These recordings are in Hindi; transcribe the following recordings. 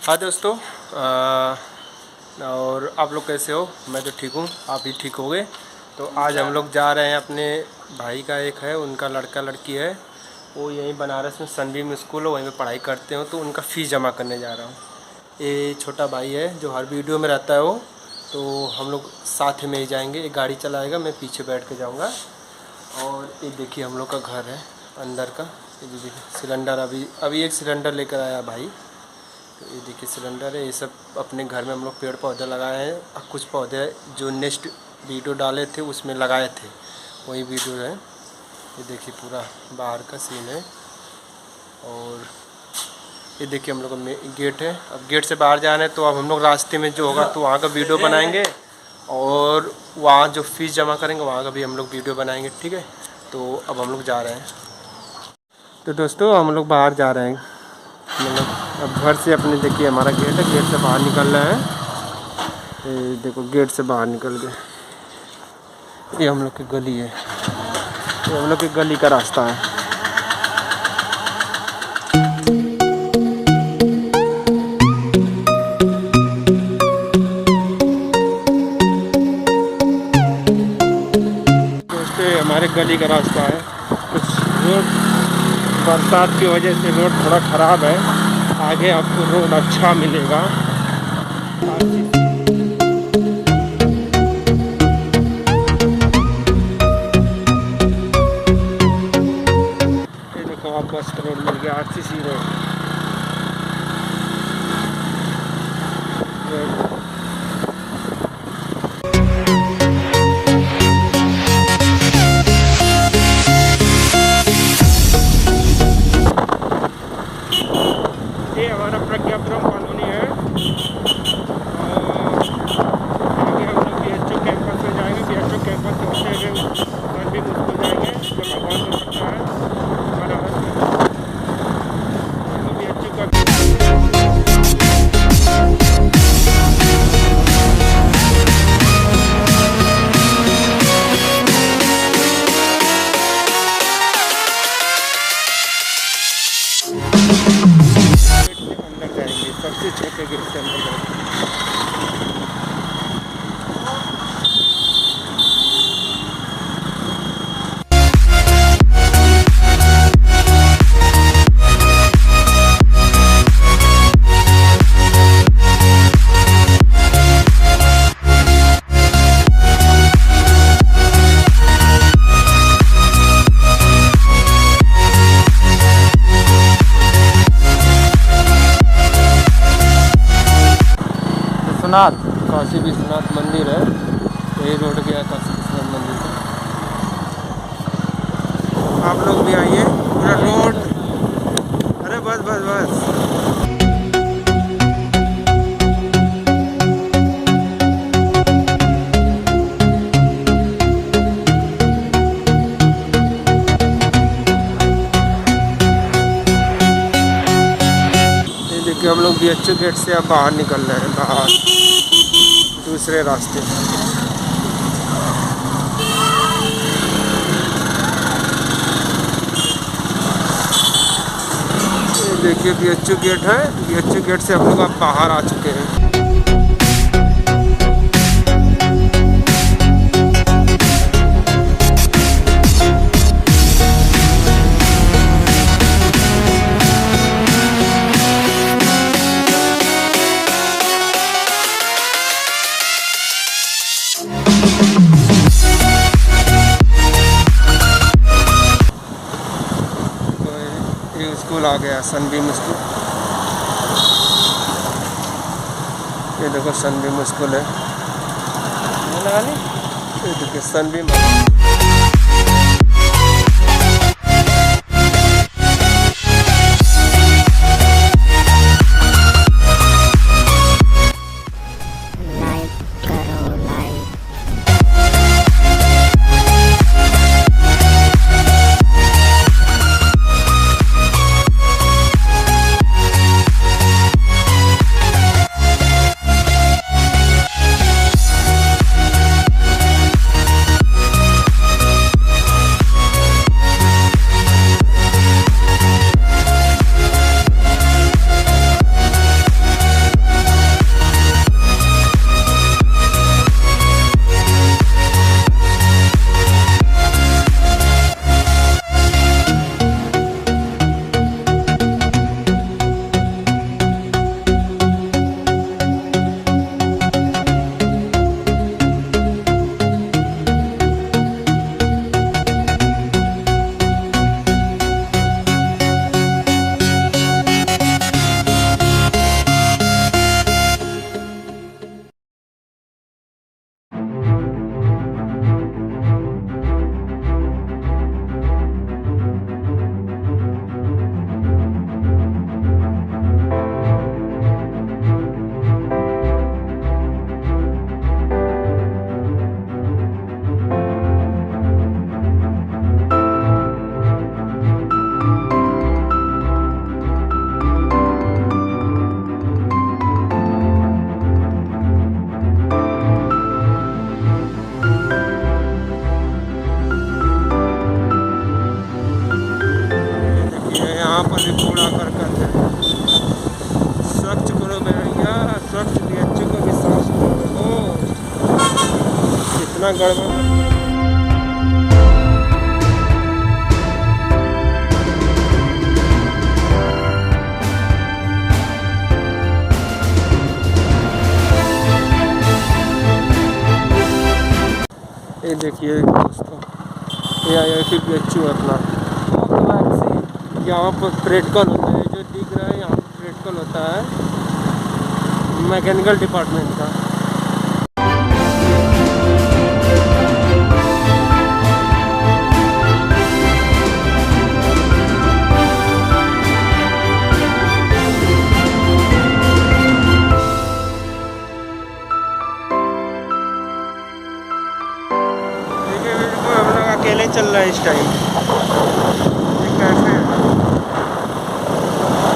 हाँ दोस्तों, और आप लोग कैसे हो? मैं तो ठीक हूँ, आप भी ठीक होगे। तो आज हम लोग जा रहे हैं, अपने भाई का एक है, उनका लड़का लड़की है, वो यहीं बनारस में सनबीम स्कूल है, वहीं में पढ़ाई करते हो, तो उनका फ़ीस जमा करने जा रहा हूँ। ये छोटा भाई है जो हर वीडियो में रहता है वो, तो हम लोग साथ में ही जाएंगे। एक गाड़ी चलाएगा, मैं पीछे बैठ के जाऊँगा। और ये देखिए हम लोग का घर है अंदर का। ये देखिए सिलेंडर, अभी एक सिलेंडर लेकर आया भाई। तो ये देखिए सिलेंडर है। ये सब अपने घर में हम लोग पेड़ पौधे लगाए हैं, और कुछ पौधे जो नेक्स्ट वीडियो डाले थे उसमें लगाए थे, वही वीडियो है। ये देखिए पूरा बाहर का सीन है। और ये देखिए हम लोग का गेट है। अब गेट से बाहर जाना है, तो अब हम लोग रास्ते में जो होगा तो वहाँ का वीडियो बनाएंगे, और वहाँ जो फ़ीस जमा करेंगे वहाँ का भी हम लोग वीडियो बनाएंगे, ठीक है। तो अब हम लोग जा रहे हैं। तो दोस्तों हम लोग बाहर जा रहे हैं, मतलब अब घर से अपने, देखिए हमारा गेट है, गेट से बाहर निकल रहे हैं। ये देखो गेट से बाहर निकल गए। ये हम लोग की गली है, ये हम लोग की गली का रास्ता है। दोस्तों हमारे गली का रास्ता है। कुछ रोड बरसात की वजह से रोड थोड़ा ख़राब है, आगे आपको रोड अच्छा मिलेगा। ये देखो आप बस का रोड मिल गया, आरसीसी रोड। ये हमारा प्रज्ञापुरम कॉलोनी है। आगे हम लोग BHU कैंपस में जाएंगे। BHU कैंपस से होते हुए सनबीम स्कूल जाएंगे, जो भगवानपुर पड़ता है बनारस में। तो BHU का अंदर जाएंगे, सबसे छोटे गेट से अंदर जाएंगे। काशी विश्वनाथ मंदिर है, यही रोड गया काशी विश्वनाथ मंदिर का। आप लोग भी आइए, पूरा रोड। अरे बस बस बस। ये देखिए हम लोग BHU गेट से अब बाहर निकल रहे हैं, बाहर दूसरे रास्ते। ये देखिए BHU गेट है। BHU गेट से हम लोग अब बाहर आ चुके हैं। स्कूल आ गया, सनबीम स्कूल। ये देखो सनबीम स्कूल है, ये देखिए सनबीम। यहाँ गड़बड़। ये देखिए दोस्तों, ये IIT BHU अपना, यहाँ पर प्रैक्टिकल होता है। जो दिख रहा है यहाँ पर प्रैक्टिकल होता है मैकेनिकल डिपार्टमेंट का। अकेले चल रहा है इस टाइम। कैसे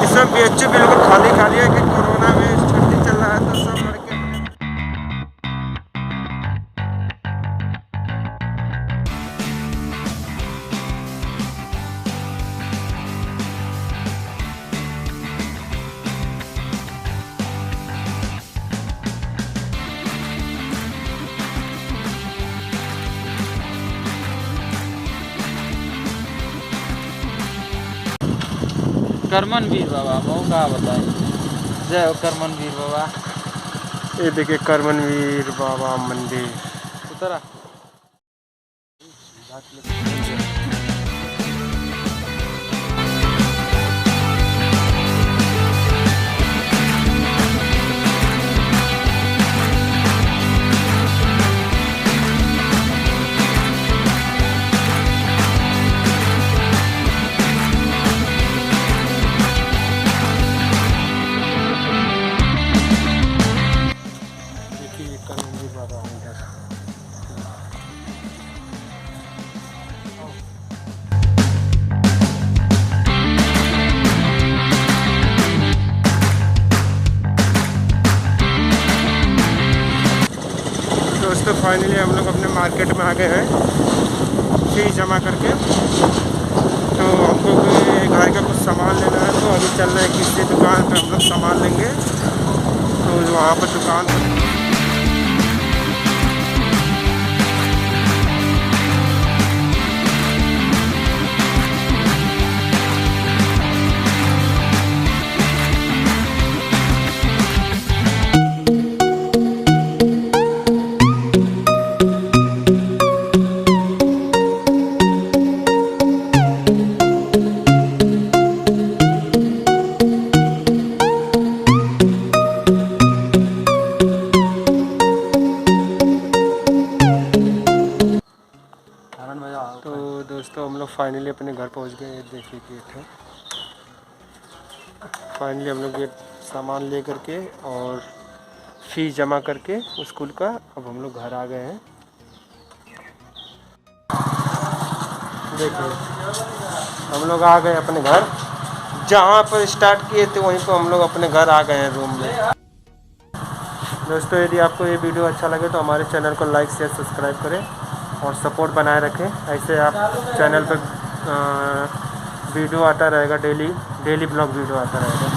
इस समय BHU बिल्कुल खाली खाली है कि कोरोना में छुट्टी चल रहा है तो सब लड़के करमनवीर बाबा वो का बताए। जय हो करमनवीर बाबा। ये देखिए करमनवीर बाबा मंदिर। उतरा दोस्तों फाइनली हम लोग अपने मार्केट में आ गए हैं फीस जमा करके। तो हमको कोई घर का कुछ सामान लेना है तो अभी चल रहे हैं किसी दुकान पे हम लोग सामान लेंगे। तो वहाँ पर दुकान दोस्तों हम लोग फाइनली अपने घर पहुंच गए। ये देखिए गेट है। फाइनली हम लोग ये सामान ले करके और फीस जमा करके स्कूल का अब हम लोग घर आ गए हैं। देखिए हम लोग आ गए अपने घर, जहाँ पर स्टार्ट किए थे वहीं पर हम लोग अपने घर आ गए हैं रूम में। दोस्तों यदि आपको ये वीडियो अच्छा लगे तो हमारे चैनल को लाइक शेयर सब्सक्राइब करें और सपोर्ट बनाए रखें। ऐसे आप चैनल पर वीडियो आता रहेगा, डेली ब्लॉग वीडियो आता रहेगा।